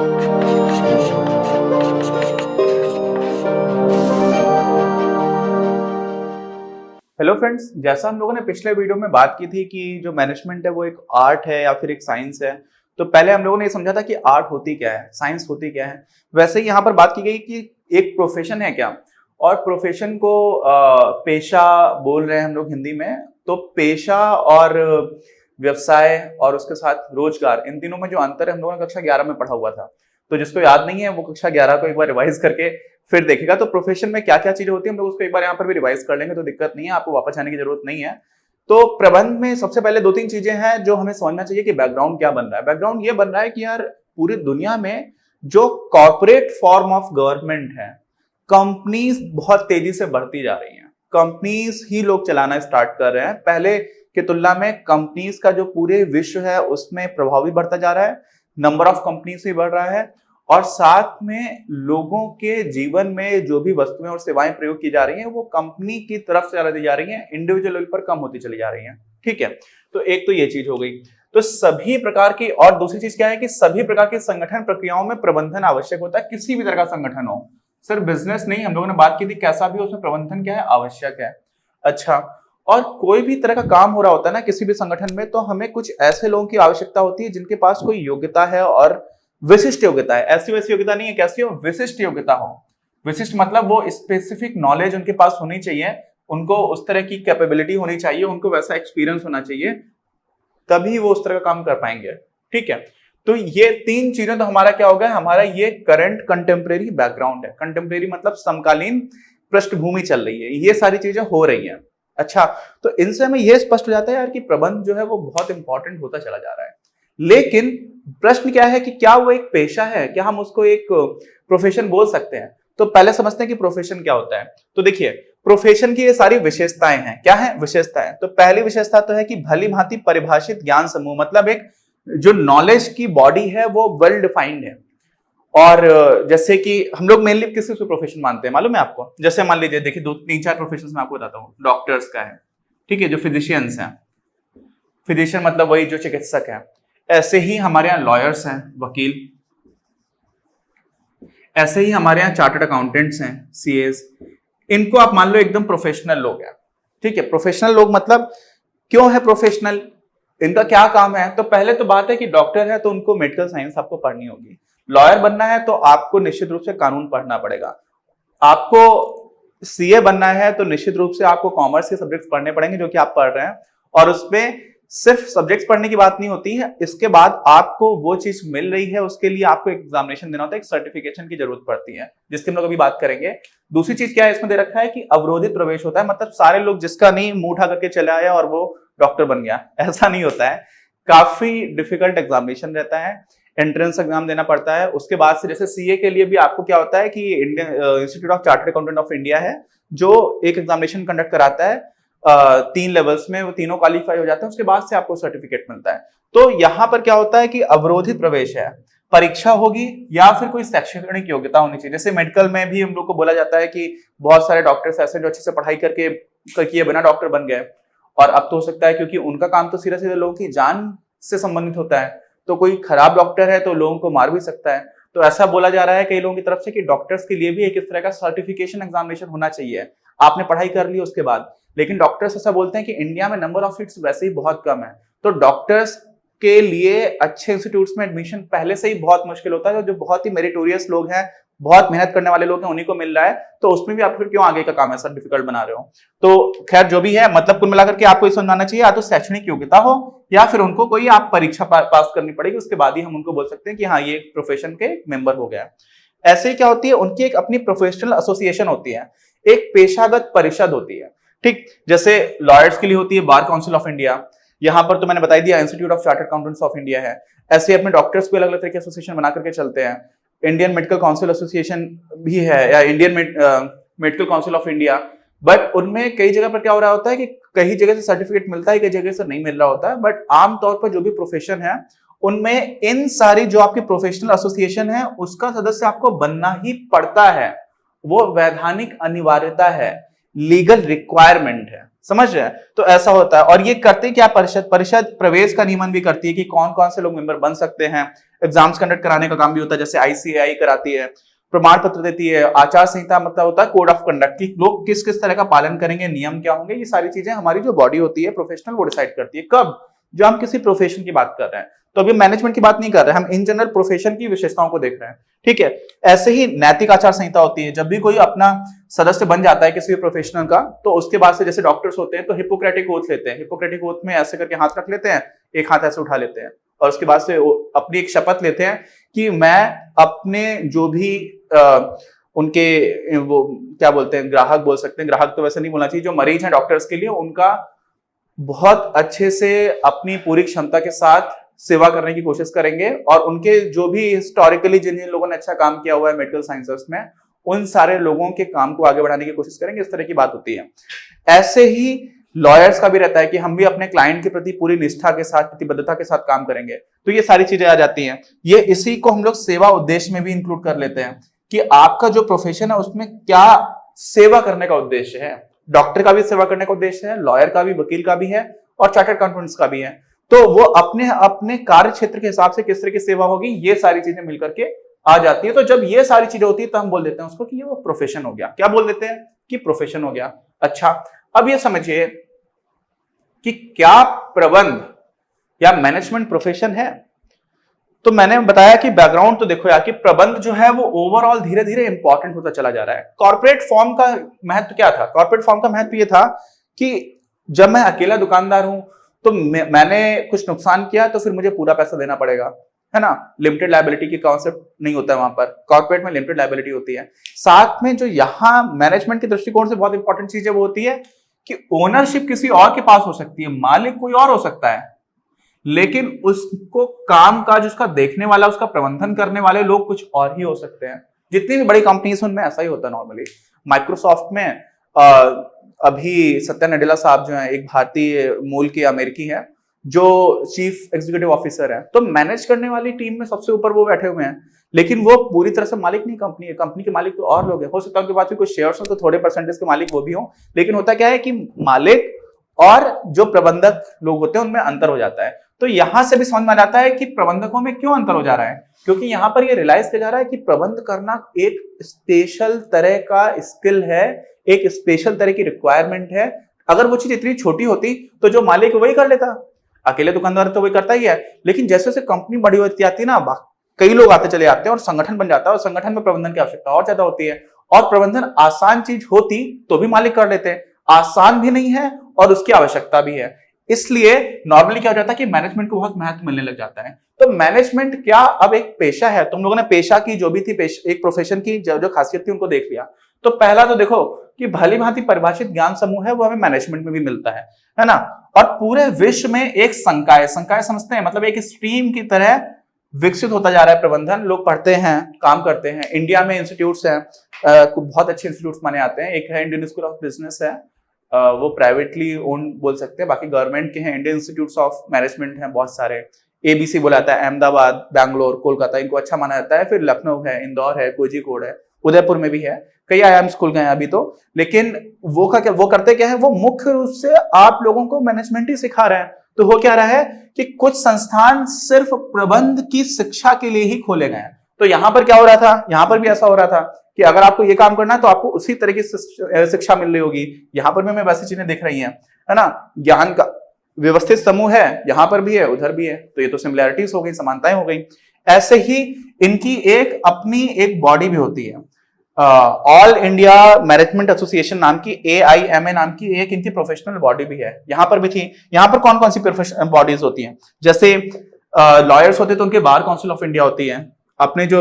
Hello friends, जैसा हम लोगों ने पिछले वीडियो में बात की थी कि जो मैनेजमेंट है वो एक आर्ट है या फिर एक साइंस है। तो पहले हम लोगों ने ये समझा था कि आर्ट होती क्या है, साइंस होती क्या है। वैसे ही यहाँ पर बात की गई कि एक प्रोफेशन है क्या, और प्रोफेशन को पेशा बोल रहे हैं हम लोग हिंदी में। तो पेशा और व्यवसाय और उसके साथ रोजगार, इन तीनों में जो अंतर है हम लोगों ने कक्षा 11 में पढ़ा हुआ था। तो जिसको याद नहीं है वो कक्षा 11 को एक बार रिवाइज करके फिर देखेगा। तो प्रोफेशन में क्या क्या चीजें होती है हम लोग उसको एक बार यहाँ पर भी रिवाइज कर लेंगे, तो दिक्कत नहीं है, आपको वापस आने की जरूरत नहीं है। तो प्रबंध में सबसे पहले दो तीन चीजें हैं जो हमें समझना चाहिए कि बैकग्राउंड क्या बन रहा है। बैकग्राउंड ये बन रहा है कि यार पूरी दुनिया में जो कॉर्पोरेट फॉर्म ऑफ गवर्नमेंट है, कंपनीज बहुत तेजी से बढ़ती जा रही हैं। कंपनीज ही लोग चलाना स्टार्ट कर रहे हैं। पहले की तुलना में कंपनीज का जो पूरे विश्व है उसमें प्रभाव भी बढ़ता जा रहा है, नंबर ऑफ कंपनीज भी बढ़ रहा है, और साथ में लोगों के जीवन में जो भी वस्तुएं और सेवाएं प्रयोग की जा रही हैं वो कंपनी की तरफ से ज्यादा दी जा रही हैं, इंडिविजुअल लेवल पर कम होती चली जा रही हैं। ठीक है, तो एक तो ये चीज हो गई। तो सभी प्रकार की, और दूसरी चीज क्या है कि सभी प्रकार की संगठन प्रक्रियाओं में प्रबंधन आवश्यक होता है। किसी भी तरह का संगठन हो, सिर्फ बिजनेस नहीं, हम लोगों ने बात की थी कैसा भी हो, उसमें प्रबंधन क्या है, आवश्यक है। अच्छा, और कोई भी तरह का काम हो रहा होता है ना किसी भी संगठन में, तो हमें कुछ ऐसे लोगों की आवश्यकता होती है जिनके पास कोई योग्यता है और विशिष्ट योग्यता है। ऐसी वैसी योग्यता नहीं है, कैसी हो, विशिष्ट योग्यता हो। विशिष्ट मतलब वो स्पेसिफिक नॉलेज उनके पास होनी चाहिए, उनको उस तरह की कैपेबिलिटी होनी चाहिए, उनको वैसा एक्सपीरियंस होना चाहिए, तभी वो उस तरह का काम कर पाएंगे। ठीक है, तो ये तीन चीजें तो हमारा क्या हो गया, हमारा ये करंट कंटेम्प्रेरी बैकग्राउंड है। कंटेम्प्रेरी मतलब समकालीन पृष्ठभूमि चल रही है, ये सारी चीजें हो रही हैं। अच्छा, तो इनसे हमें यह स्पष्ट हो जाता है यार कि प्रबंध जो है वो बहुत इंपॉर्टेंट होता चला जा रहा है। लेकिन प्रश्न क्या है कि क्या वो एक पेशा है, क्या हम उसको एक प्रोफेशन बोल सकते हैं? तो पहले समझते हैं कि प्रोफेशन क्या होता है। तो देखिए, प्रोफेशन की ये सारी विशेषताएं हैं। क्या है विशेषताएं? तो पहली विशेषता तो है कि भली भांति परिभाषित ज्ञान समूह, मतलब एक जो नॉलेज की बॉडी है वो वेल डिफाइंड है। और जैसे कि हम लोग मेनली किसी को प्रोफेशन मानते हैं मालूम है आपको? जैसे मान लीजिए, देखिए दो तीन चार प्रोफेशन मैं आपको बताता हूँ। डॉक्टर्स का है, ठीक है, जो फिजिशियंस हैं, फिजिशियन मतलब वही जो चिकित्सक है। ऐसे ही हमारे यहाँ लॉयर्स हैं, वकील। ऐसे ही हमारे यहाँ चार्टर्ड अकाउंटेंट्स हैं, सीएस। इनको आप मान लो एकदम प्रोफेशनल लोग हैं। ठीक है, प्रोफेशनल लोग मतलब क्यों है प्रोफेशनल, इनका क्या काम है? तो पहले तो बात है कि डॉक्टर है तो उनको मेडिकल साइंस आपको पढ़नी होगी। लॉयर बनना है तो आपको निश्चित रूप से कानून पढ़ना पड़ेगा। आपको सीए बनना है तो निश्चित रूप से आपको कॉमर्स के सब्जेक्ट्स पढ़ने पड़ेंगे जो कि आप पढ़ रहे हैं। और उसमें सिर्फ सब्जेक्ट्स पढ़ने की बात नहीं होती है, इसके बाद आपको वो चीज मिल रही है उसके लिए आपको एग्जामिनेशन देना होता है, एक सर्टिफिकेशन की जरूरत पड़ती है, जिसकी हम लोग अभी बात करेंगे। दूसरी चीज क्या है इसमें दे रखा है कि अवरोधित प्रवेश होता है, मतलब सारे लोग जिसका नहीं मुंह उठा करके चले आया और वो डॉक्टर बन गया, ऐसा नहीं होता है। काफी डिफिकल्ट एग्जामिनेशन रहता है, एंट्रेंस एग्जाम देना पड़ता है। उसके बाद से जैसे सीए के लिए भी आपको क्या होता है कि Indian institute of chartered accountant of India है जो एक एग्जामिनेशन कंडक्ट कराता है 3 लेवल्स में, वो तीनों क्वालिफाई हो जाते हैं, उसके बाद से आपको सर्टिफिकेट मिलता है। तो यहाँ पर क्या होता है कि अवरोधित प्रवेश है, परीक्षा होगी या फिर कोई शैक्षणिक योग्यता होनी चाहिए। जैसे मेडिकल में भी हम लोग को बोला जाता है कि बहुत सारे डॉक्टर्स ऐसे जो अच्छे से पढ़ाई करके किए बिना डॉक्टर बन गए, और अब तो हो सकता है क्योंकि उनका काम तो सीधे सीधे लोगों की जान से संबंधित होता है, तो कोई खराब डॉक्टर है तो लोगों को मार भी सकता है। तो ऐसा बोला जा रहा है कई लोगों की तरफ से कि डॉक्टर्स के लिए भी एक इस तरह का सर्टिफिकेशन एग्जामिनेशन होना चाहिए, आपने पढ़ाई कर ली उसके बाद। लेकिन डॉक्टर्स ऐसा बोलते हैं कि इंडिया में नंबर ऑफ सीट्स वैसे ही बहुत कम है, तो डॉक्टर्स के लिए अच्छे इंस्टीट्यूट्स में एडमिशन पहले से ही बहुत मुश्किल होता है। जो बहुत ही मेरिटोरियस लोग हैं, बहुत मेहनत करने वाले लोग हैं, उन्हीं को मिल रहा है, तो उसमें भी आप फिर क्यों आगे का काम ऐसा डिफिकल्ट बना रहे हो? तो खैर जो भी है, मतलब कुल मिलाकर के आपको ये समझाना चाहिए, या तो शैक्षणिक योग्यता हो या फिर उनको कोई आप परीक्षा पास करनी पड़ेगी, उसके बाद ही हम उनको बोल सकते हैं कि हाँ ये एक प्रोफेशन के मेंबर हो गया। ऐसे ही क्या होती है, उनकी एक अपनी प्रोफेशनल एसोसिएशन होती है, एक पेशागत परिषद होती है। ठीक, जैसे लॉयर्स के लिए होती है बार काउंसिल ऑफ इंडिया, यहाँ पर तो मैंने बता दिया institute of chartered accountants of India है। ऐसे अपने डॉक्टर्स को अलग अलग तरह के एसोसिएशन बना करके चलते हैं। इंडियन मेडिकल काउंसिल एसोसिएशन भी है, या Indian medical council of India. But उनमें कई जगह पर क्या हो रहा होता है कि कई जगह से सर्टिफिकेट मिलता है, कई जगह से नहीं मिल रहा होता है। बट आमतौर पर जो भी प्रोफेशन है उनमें इन सारी जो आपकी प्रोफेशनल एसोसिएशन है उसका सदस्य आपको बनना ही पड़ता है, वो वैधानिक अनिवार्यता है। लीगल रिक्वायरमेंट है, समझ रहे हैं? तो ऐसा होता है। और ये करते क्या, परिषद परिषद प्रवेश का नियमन भी करती है कि कौन कौन से लोग मेंबर बन सकते हैं। एग्जाम्स कंडक्ट कराने का काम भी होता है, जैसे आईसीएआई कराती है, प्रमाण पत्र देती है। आचार संहिता मतलब होता है कोड ऑफ कंडक्ट की लोग किस किस तरह का पालन करेंगे, नियम क्या होंगे, ये सारी चीजें हमारी जो बॉडी होती है प्रोफेशनल वो डिसाइड करती है। कब? जो हम किसी प्रोफेशन की बात कर रहे हैं। तो अभी मैनेजमेंट की बात नहीं कर रहे हैं, हम इन जनरल प्रोफेशन की विशेषताओं को देख रहे हैं, ठीक है। ऐसे ही नैतिक आचार संहिता होती है। जब भी कोई अपना सदस्य बन जाता है किसी भी प्रोफेशनल का, तो उसके बाद से जैसे डॉक्टर्स होते हैं तो हिपोक्रेटिक ओथ लेते हैं। हिपोक्रेटिक ओथ में ऐसे करके हाथ रख लेते हैं, एक हाथ ऐसे उठा लेते हैं, और उसके बाद से अपनी एक शपथ लेते हैं कि मैं अपने जो भी उनके वो क्या बोलते हैं, ग्राहक बोल सकते हैं, ग्राहक तो वैसे नहीं बोलना चाहिए, जो मरीज हैं डॉक्टर्स के लिए, उनका बहुत अच्छे से अपनी पूरी क्षमता के साथ सेवा करने की कोशिश करेंगे, और उनके जो भी हिस्टोरिकली जिन जिन लोगों ने अच्छा काम किया हुआ है मेडिकल साइंसेस में, उन सारे लोगों के काम को आगे बढ़ाने की कोशिश करेंगे। इस तरह की बात होती है। ऐसे ही लॉयर्स का भी रहता है कि हम भी अपने क्लाइंट के प्रति पूरी निष्ठा के साथ, प्रतिबद्धता के साथ काम करेंगे। तो ये सारी चीजें आ जाती हैं। ये इसी को हम लोग सेवा उद्देश्य में भी इंक्लूड कर लेते हैं कि आपका जो प्रोफेशन है उसमें क्या सेवा करने का उद्देश्य है। डॉक्टर का भी सेवा करने का उद्देश्य है, लॉयर का भी, वकील का भी है, और चार्टर्ड अकाउंटेंट्स का भी है। तो वो अपने अपने कार्य क्षेत्र के हिसाब से किस तरह की सेवा होगी, ये सारी चीजें मिलकर के आ जाती है। तो जब ये सारी चीजें होती है तो हम बोल देते हैं उसको कि ये वो प्रोफेशन हो गया। क्या बोल देते हैं? कि प्रोफेशन हो गया। अच्छा, अब ये समझिए कि क्या प्रबंध या मैनेजमेंट प्रोफेशन है? तो मैंने बताया कि बैकग्राउंड तो देखो यार, कि प्रबंध जो है वो ओवरऑल धीरे धीरे इंपॉर्टेंट होता चला जा रहा है। कॉर्पोरेट फॉर्म का महत्व क्या था? कॉर्पोरेट फॉर्म का महत्व ये था कि जब मैं अकेला दुकानदार हूं तो मैंने कुछ नुकसान किया तो फिर मुझे पूरा पैसा देना पड़ेगा, है ना। लिमिटेड लायबिलिटी की कॉन्सेप्ट नहीं होता है वहां पर, कॉर्पोरेट में लिमिटेड लायबिलिटी होती है। साथ में जो यहाँ मैनेजमेंट के दृष्टिकोण से बहुत इंपॉर्टेंट चीज है वो होती है कि ओनरशिप किसी और के पास हो सकती है, मालिक कोई और हो सकता है, लेकिन उसको काम काज उसका देखने वाला, उसका प्रबंधन करने वाले लोग कुछ और ही हो सकते हैं। जितनी भी बड़ी कंपनीज उनमें ऐसा ही होता है नॉर्मली। माइक्रोसॉफ्ट में अभी सत्या नडेला साहब जो हैं, एक भारतीय मूल के अमेरिकी हैं, जो चीफ एग्जीक्यूटिव ऑफिसर है। तो मैनेज करने वाली टीम में सबसे ऊपर वो बैठे हुए हैं, लेकिन वो पूरी तरह से मालिक नहीं कंपनी है। कंपनी के मालिक तो और लोग हैं। हो सकता है उनके पास भी कुछ शेयर्स हो तो थोड़े परसेंटेज के मालिक वो भी हो, लेकिन होता क्या है कि मालिक और जो प्रबंधक लोग होते हैं उनमें अंतर हो जाता है। तो यहां से भी समझ में आ जाता है कि प्रबंधकों में क्यों अंतर हो जा रहा है, क्योंकि यहां पर ये रियलाइज किया जा रहा है कि प्रबंध करना एक स्पेशल तरह का स्किल है, एक स्पेशल तरह की रिक्वायरमेंट है। अगर वो चीज इतनी छोटी होती तो जो मालिक वही कर लेता, अकेले दुकानदार तो वही करता ही है। लेकिन जैसे जैसे कंपनी बड़ी होती आती है ना, कई लोग आते चले जाते हैं और संगठन बन जाता है, और संगठन में प्रबंधन की आवश्यकता और ज्यादा होती है। और प्रबंधन आसान चीज होती तो भी मालिक कर लेते हैं, आसान भी नहीं है और उसकी आवश्यकता भी है। इसलिए नॉर्मली क्या हो जाता है कि मैनेजमेंट को बहुत महत्व मिलने लग जाता है। तो मैनेजमेंट क्या अब एक पेशा है? तुम लोगों ने पेशा की जो भी थी, एक प्रोफेशन की जो खासियत थी उनको देख लिया। तो पहला तो देखो कि भली भांति परिभाषित ज्ञान समूह है वो हमें मैनेजमेंट में भी मिलता है ना। और पूरे विश्व में एक संकाय समझते हैं, मतलब एक स्ट्रीम की तरह विकसित होता जा रहा है प्रबंधन। लोग पढ़ते हैं, काम करते हैं। इंडिया में इंस्टीट्यूट्स हैं, बहुत अच्छे इंस्टीट्यूट्स माने आते हैं। एक है इंडियन स्कूल ऑफ बिजनेस है, वो प्राइवेटली ओन बोल सकते हैं, बाकी गवर्नमेंट के हैं। इंडियन इंस्टीट्यूट्स ऑफ मैनेजमेंट हैं बहुत सारे, एबीसी बोला जाता है। अहमदाबाद, बैंगलोर, कोलकाता इनको अच्छा माना जाता है। फिर लखनऊ है, इंदौर है, कोझिकोड है, उदयपुर में भी है। कई आईआईएम स्कूल गए हैं अभी तो। लेकिन वो करते क्या है, वो मुख्य रूप से आप लोगों को मैनेजमेंट ही सिखा रहे हैं। तो हो क्या रहा है कि कुछ संस्थान सिर्फ प्रबंध की शिक्षा के लिए ही खोले गए हैं। तो यहां पर क्या हो रहा था, यहां पर भी ऐसा हो रहा था कि अगर आपको ये काम करना है तो आपको उसी तरह की शिक्षा मिल रही होगी। यहां पर भी हमें वैसी चीजें दिख रही हैं, है ना। ज्ञान का व्यवस्थित समूह है, यहां पर भी है, उधर भी है। तो ये तो सिमिलैरिटीज हो गई, समानताएं हो गई। ऐसे ही इनकी एक अपनी एक बॉडी भी होती है, ऑल इंडिया मैनेजमेंट एसोसिएशन नाम की, AIMA नाम की एक इनकी प्रोफेशनल बॉडी भी है। यहां पर भी थी। यहां पर कौन कौन सी प्रोफेशनल बॉडीज होती हैं? जैसे लॉयर्स होते तो उनके बार काउंसिल ऑफ इंडिया होती है। अपने जो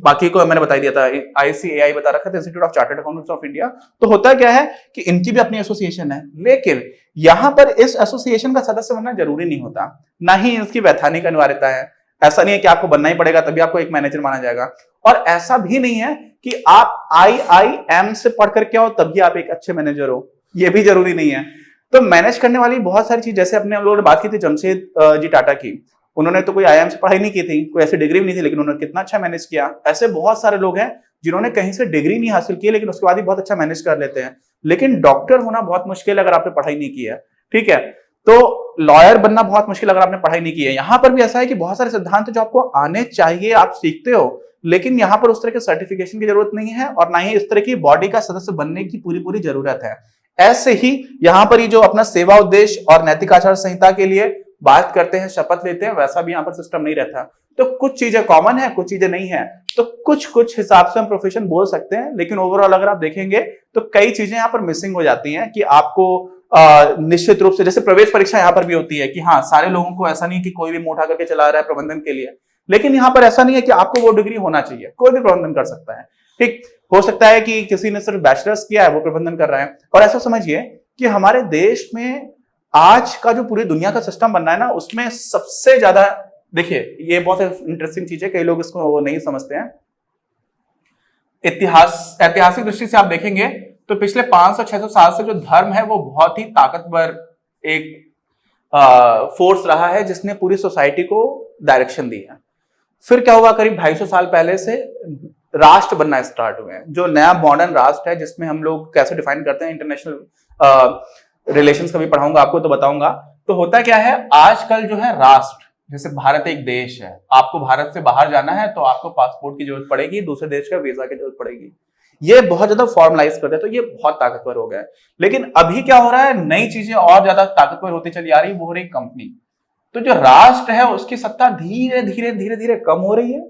बाकी को मैंने बता दिया था, ICAI बता रखा था, institute of chartered accountants of India. तो होता क्या है कि इनकी भी अपनी एसोसिएशन है, लेकिन यहां पर इस एसोसिएशन का सदस्य बनना जरूरी नहीं होता, ना ही इसकी वैधानिक अनिवार्यता है। ऐसा नहीं है कि आपको बनना ही पड़ेगा तभी आपको एक मैनेजर माना जाएगा। और ऐसा भी नहीं है कि आप IIM से पढ़कर क्या हो तभी आप एक अच्छे मैनेजर हो, ये भी जरूरी नहीं है। तो मैनेज करने वाली बहुत सारी चीज, जैसे अपने हम लोगों ने बात की थी जमशेद जी टाटा की, उन्होंने तो कोई आईआईएम से पढ़ाई नहीं की थी, कोई ऐसी डिग्री भी नहीं थी, लेकिन उन्होंने कितना अच्छा मैनेज किया। ऐसे बहुत सारे लोग हैं जिन्होंने कहीं से डिग्री नहीं हासिल की, लेकिन उसके बाद ही बहुत अच्छा मैनेज कर लेते हैं। लेकिन डॉक्टर होना बहुत मुश्किल है अगर आपने पढ़ाई नहीं की है, ठीक है। तो लॉयर बनना बहुत मुश्किल अगर आपने पढ़ाई नहीं की है। यहां पर भी ऐसा है कि बहुत सारे सिद्धांत जो आपको आने चाहिए, आप सीखते हो, लेकिन यहां पर उस तरह के सर्टिफिकेशन की जरूरत नहीं है और ना ही इस तरह की बॉडी का सदस्य बनने की पूरी जरूरत है। ऐसे ही यहां पर ये जो अपना सेवा उद्देश्य और नैतिक आचार संहिता के लिए बात करते हैं, शपथ लेते हैं, वैसा भी यहां पर सिस्टम नहीं रहता। तो कुछ चीजें कॉमन है, कुछ चीजें नहीं है। तो कुछ हिसाब से हम प्रोफेशन बोल सकते हैं, लेकिन ओवरऑल अगर आप देखेंगे तो कई चीजें यहां पर मिसिंग हो जाती हैं कि आपको निश्चित रूप से, जैसे प्रवेश परीक्षा यहां पर भी होती है कि हाँ, सारे लोगों को ऐसा नहीं कि कोई भी मुंह उठा करके चला रहा है प्रबंधन के लिए, लेकिन यहां पर ऐसा नहीं है कि आपको वो डिग्री होना चाहिए, कोई भी प्रबंधन कर सकता है। ठीक, हो सकता है कि किसी ने सिर्फ बैचलर्स किया है, वो प्रबंधन कर रहा है। और ऐसा समझिए कि हमारे देश में आज का जो पूरी दुनिया का सिस्टम बन रहा है ना, उसमें सबसे ज्यादा, देखिए ये बहुत इंटरेस्टिंग चीज है, कई लोग इसको नहीं समझते हैं। ऐतिहासिक दृष्टि से आप देखेंगे तो पिछले 500-600 साल से जो धर्म है वो बहुत ही ताकतवर एक फोर्स रहा है जिसने पूरी सोसाइटी को डायरेक्शन दी है। फिर क्या हुआ, करीब 250 साल पहले से राष्ट्र बनना स्टार्ट हुए हैं, जो नया मॉडर्न राष्ट्र है, जिसमें हम लोग कैसे डिफाइन करते हैं, इंटरनेशनल रिलेशंस का भी पढ़ाऊंगा आपको, तो बताऊंगा। तो होता क्या है, आजकल जो है राष्ट्र, जैसे भारत एक देश है, आपको भारत से बाहर जाना है तो आपको पासपोर्ट की जरूरत पड़ेगी, दूसरे देश का वीजा की जरूरत पड़ेगी। ये बहुत ज्यादा फॉर्मलाइज करते हैं, तो ये बहुत ताकतवर हो गया है। लेकिन अभी क्या हो रहा है, नई चीजें और ज्यादा ताकतवर होती चली आ रही, वो हो रही कंपनी। तो जो राष्ट्र है उसकी सत्ता धीरे धीरे कम हो रही है,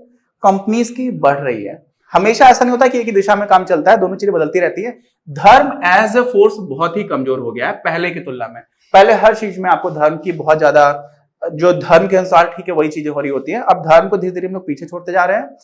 कंपनीज की बढ़ रही है। हमेशा ऐसा नहीं होता कि एक ही दिशा में काम चलता है, दोनों चीजें बदलती रहती है। धर्म एज ए फोर्स बहुत ही कमजोर हो गया है पहले की तुलना में। पहले हर चीज में आपको धर्म की बहुत ज्यादा, जो धर्म के अनुसार ठीक है वही चीजें हो रही होती है। अब धर्म को धीरे धीरे हम लोग पीछे छोड़ते जा रहे हैं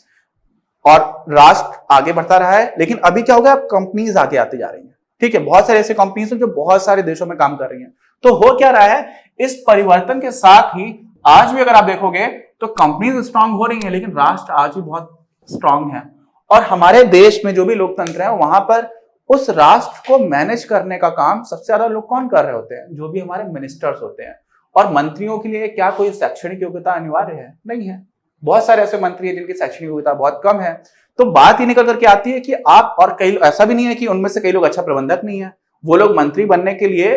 और राष्ट्र आगे बढ़ता रहा है। लेकिन अभी क्या हो गया, अब कंपनीज आगे आती जा रही हैं, ठीक है। बहुत सारे ऐसे कंपनीज हैं जो बहुत सारे देशों में काम कर रही हैं। तो हो क्या रहा है, इस परिवर्तन के साथ ही आज भी अगर आप देखोगे तो कंपनीज स्ट्रांग हो रही हैं, लेकिन राष्ट्र आज भी बहुत स्ट्रांग है। और हमारे देश में जो भी लोकतंत्र है, वहां पर उस राष्ट्र को मैनेज करने का काम सबसे ज्यादा लोग कौन कर रहे होते हैं, जो भी हमारे मिनिस्टर्स होते हैं। और मंत्रियों के लिए क्या कोई शैक्षणिक योग्यता अनिवार्य है? नहीं है। बहुत सारे ऐसे मंत्री हैं जिनकी शैक्षणिक योग्यता बहुत कम है। तो बात ही निकल करके आती है कि आप, और कई, ऐसा भी नहीं है कि उनमें से कई लोग अच्छा प्रबंधक नहीं है, वो लोग मंत्री बनने के लिए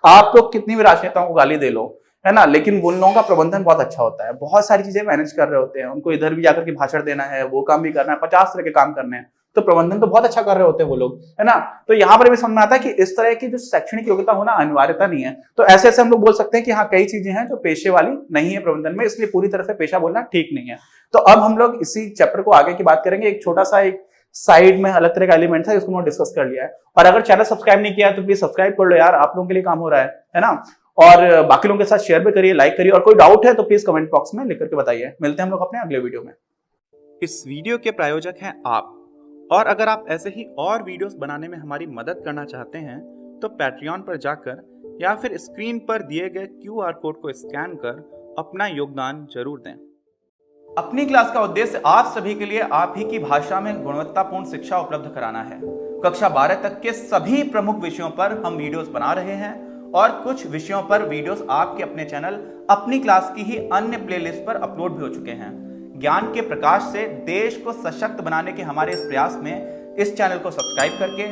आप लोग कितनी भी राजनेताओं को गाली दे लो, है ना, लेकिन उन लोगों का प्रबंधन बहुत अच्छा होता है, बहुत सारी चीजें मैनेज कर रहे होते हैं। उनको इधर भी जाकर के भाषण देना है, वो काम भी करना है, 50 तरह के काम करने हैं, तो प्रबंधन तो बहुत अच्छा कर रहे होते हैं वो लोग, है ना। तो यहाँ पर भी समझ में आता है कि इस तरह की जो शैक्षणिक योग्यता होना अनिवार्यता नहीं है। तो ऐसे ऐसे हम लोग बोल सकते हैं कि हाँ, कई चीजें हैं जो पेशे वाली नहीं है प्रबंधन में, इसलिए पूरी तरह से पेशा बोलना ठीक नहीं है। तो अब हम लोग इसी चैप्टर को आगे की बात करेंगे। एक छोटा सा एक साइड में अलग तरह का एलिमेंट था, जिसको हमने डिस्कस कर लिया है। और अगर चैनल सब्सक्राइब नहीं किया है तो प्लीज सब्सक्राइब कर लो यार, आप लोगों के लिए काम हो रहा है ना। और बाकी लोगों के साथ शेयर भी करिए, लाइक करिए, और कोई डाउट है तो प्लीज कमेंट बॉक्स में लिख करके बताइए। मिलते हैं हम लोग अपने अगले वीडियो में। इस वीडियो के प्रायोजक हैं आप, और अगर आप ऐसे ही और वीडियोस बनाने में हमारी मदद करना चाहते हैं तो पैट्रियन पर जाकर या फिर स्क्रीन पर दिए गए QR कोड को स्कैन कर अपना योगदान जरूर दें। अपनी क्लास का उद्देश्य आप सभी के लिए आप ही की भाषा में गुणवत्तापूर्ण शिक्षा उपलब्ध कराना है। कक्षा 12 तक के सभी प्रमुख विषयों पर हम वीडियोस बना रहे हैं, और कुछ विषयों पर वीडियोस आपके अपने चैनल अपनी क्लास की ही अन्य प्लेलिस्ट पर अपलोड भी हो चुके हैं। ज्ञान के प्रकाश से देश को सशक्त बनाने के हमारे इस प्रयास में इस चैनल को सब्सक्राइब करके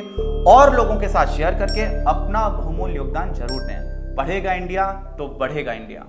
और लोगों के साथ शेयर करके अपना बहुमूल्य योगदान जरूर दें। पढ़ेगा इंडिया तो बढ़ेगा इंडिया।